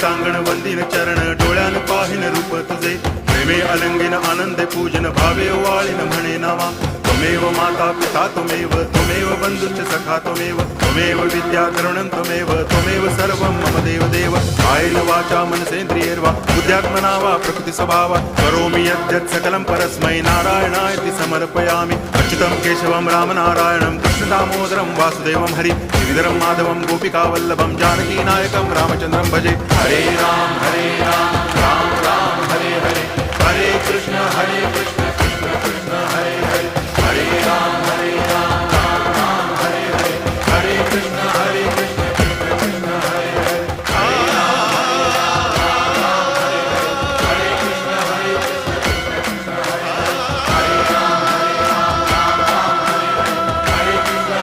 कांगण वंदिन चरण डोळ्यान पाहिन रूप तुझे प्रेमे अलंगिन आनंदे पूजन भावे वाळीन म्हणे नावा त्वमेव माता पिता त्वमेव बंधुश्च सखा त्वमेव विद्या द्रविणं त्वमेव सर्वं मम देव कायेन वाचा मनसेन्द्रियैर्वा बुद्ध्यात्मना वा प्रकृति स्वभावात् करोमि यद्यत् सकलं परस्मै नारायणायति समर्पयामि अच्युतं केशवं रामनारायणं कृष्णदामोदरं वासुदेवं हरि श्रीधरं माधवं गोपिकावल्लभं जानकीनायकं रामचन्द्रं भजे हरे राम राम राम हरे हरे हरे कृष्ण